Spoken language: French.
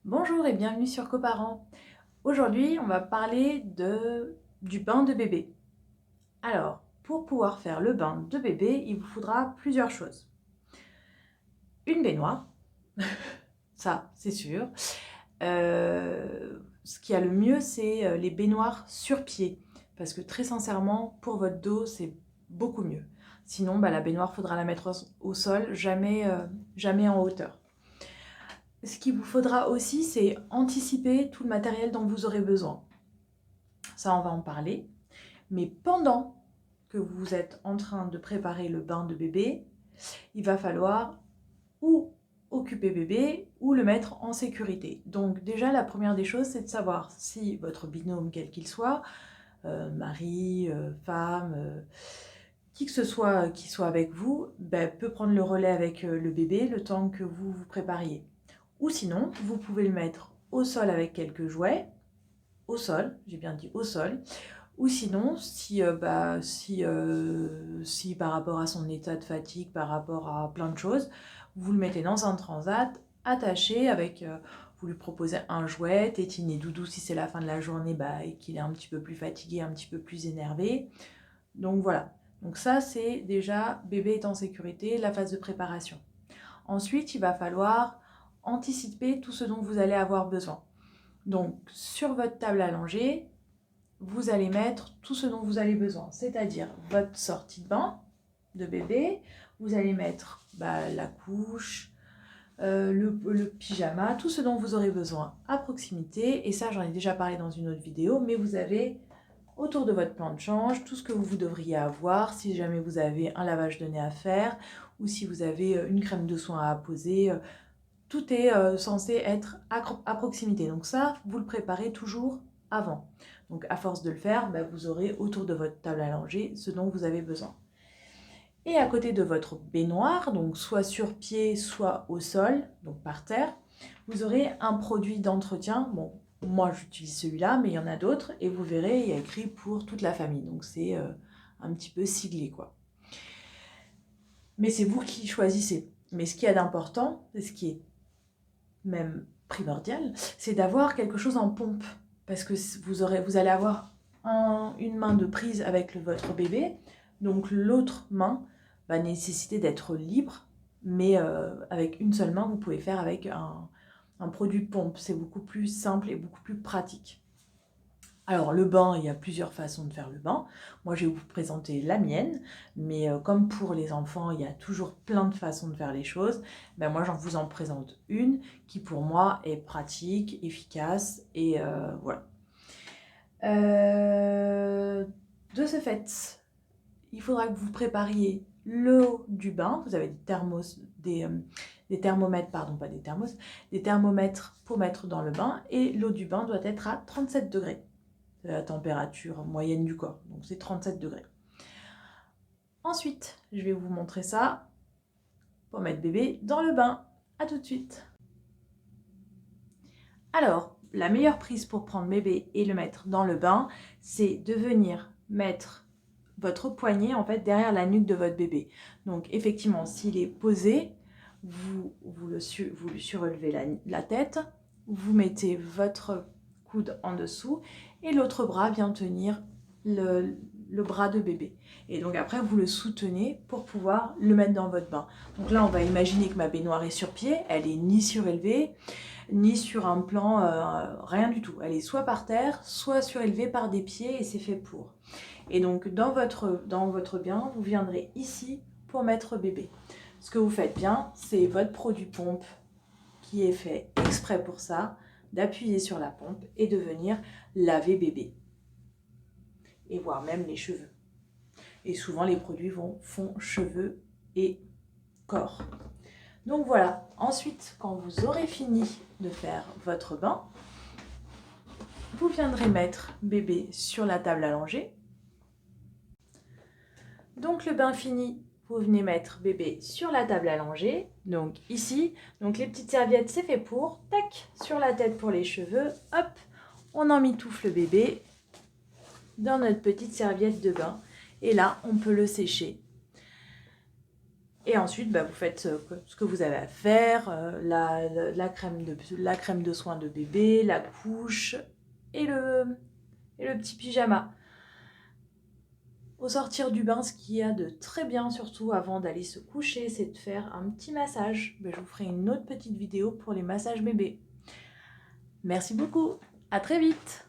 Bonjour et bienvenue sur Coparents. Aujourd'hui, on va parler du bain de bébé. Alors, pour pouvoir faire le bain de bébé, il vous faudra plusieurs choses. Une baignoire, ça c'est sûr. Ce qui a le mieux, c'est les baignoires sur pied. Parce que très sincèrement, pour votre dos, c'est beaucoup mieux. Sinon, la baignoire, faudra la mettre au sol, jamais en hauteur. Ce qu'il vous faudra aussi, c'est anticiper tout le matériel dont vous aurez besoin. Ça, on va en parler. Mais pendant que vous êtes en train de préparer le bain de bébé, il va falloir ou occuper bébé ou le mettre en sécurité. Donc déjà, la première des choses, c'est de savoir si votre binôme, quel qu'il soit, mari, femme, qui que ce soit qui soit avec vous, peut prendre le relais avec le bébé le temps que vous vous prépariez. Ou sinon, vous pouvez le mettre au sol avec quelques jouets, au sol, j'ai bien dit au sol, ou sinon, si par rapport à son état de fatigue, par rapport à plein de choses, vous le mettez dans un transat, attaché avec, vous lui proposez un jouet, tétine doudou si c'est la fin de la journée et qu'il est un petit peu plus fatigué, un petit peu plus énervé. Donc voilà. Donc ça, c'est déjà bébé est en sécurité, la phase de préparation. Ensuite, il va falloir anticiper tout ce dont vous allez avoir besoin. Donc sur votre table allongée, vous allez mettre tout ce dont vous avez besoin, c'est-à-dire votre sortie de bain de bébé, vous allez mettre la couche, le pyjama, tout ce dont vous aurez besoin à proximité, et ça j'en ai déjà parlé dans une autre vidéo, mais vous avez autour de votre plan de change tout ce que vous devriez avoir si jamais vous avez un lavage de nez à faire, ou si vous avez une crème de soin à apposer, tout est censé être à proximité, donc ça vous le préparez toujours avant. Donc à force de le faire, vous aurez autour de votre table allongée ce dont vous avez besoin. Et à côté de votre baignoire, donc soit sur pied, soit au sol, donc par terre, vous aurez un produit d'entretien. Bon, moi j'utilise celui-là, mais il y en a d'autres, et vous verrez, il y a écrit pour toute la famille, donc c'est un petit peu siglé quoi. Mais c'est vous qui choisissez. Mais ce qu'il y a d'important, et ce qui est même primordial, c'est d'avoir quelque chose en pompe. Parce que vous allez avoir une main de prise avec votre bébé, donc l'autre main va nécessiter d'être libre, mais avec une seule main, vous pouvez faire avec un produit pompe. C'est beaucoup plus simple et beaucoup plus pratique. Alors le bain, il y a plusieurs façons de faire le bain. Moi je vais vous présenter la mienne, mais comme pour les enfants, il y a toujours plein de façons de faire les choses. Moi j'en vous en présente une qui pour moi est pratique, efficace et voilà. De ce fait, il faudra que vous prépariez l'eau du bain. Vous avez des thermomètres, pardon, pas des thermos, des thermomètres pour mettre dans le bain, et l'eau du bain doit être à 37 degrés. C'est la température moyenne du corps, donc c'est 37 degrés. Ensuite, je vais vous montrer ça pour mettre bébé dans le bain. A tout de suite. Alors, la meilleure prise pour prendre bébé et le mettre dans le bain, c'est de venir mettre votre poignet en fait derrière la nuque de votre bébé. Donc effectivement, s'il est posé, vous lui surélevez la tête, vous mettez votre coude en dessous et l'autre bras vient tenir le bras de bébé. Et donc après, vous le soutenez pour pouvoir le mettre dans votre bain. Donc là, on va imaginer que ma baignoire est sur pied, elle est ni surélevée, ni sur un plan, rien du tout. Elle est soit par terre, soit surélevée par des pieds et c'est fait pour. Et donc dans votre bien, vous viendrez ici pour mettre bébé. Ce que vous faites bien, c'est votre produit pompe qui est fait exprès pour ça, d'appuyer sur la pompe et de venir laver bébé. Et voire même les cheveux. Et souvent les produits font cheveux et corps. Donc voilà, ensuite quand vous aurez fini de faire votre bain, vous viendrez mettre bébé sur la table allongée. Donc le bain fini, vous venez mettre bébé sur la table allongée, donc ici. Donc les petites serviettes, c'est fait pour, tac, sur la tête pour les cheveux, hop, on emmitoufle le bébé dans notre petite serviette de bain. Et là, on peut le sécher. Et ensuite, bah, vous faites ce que vous avez à faire, la crème de soin de bébé, la couche et le petit pyjama. Au sortir du bain, ce qu'il y a de très bien, surtout avant d'aller se coucher, c'est de faire un petit massage. Je vous ferai une autre petite vidéo pour les massages bébés. Merci beaucoup, à très vite!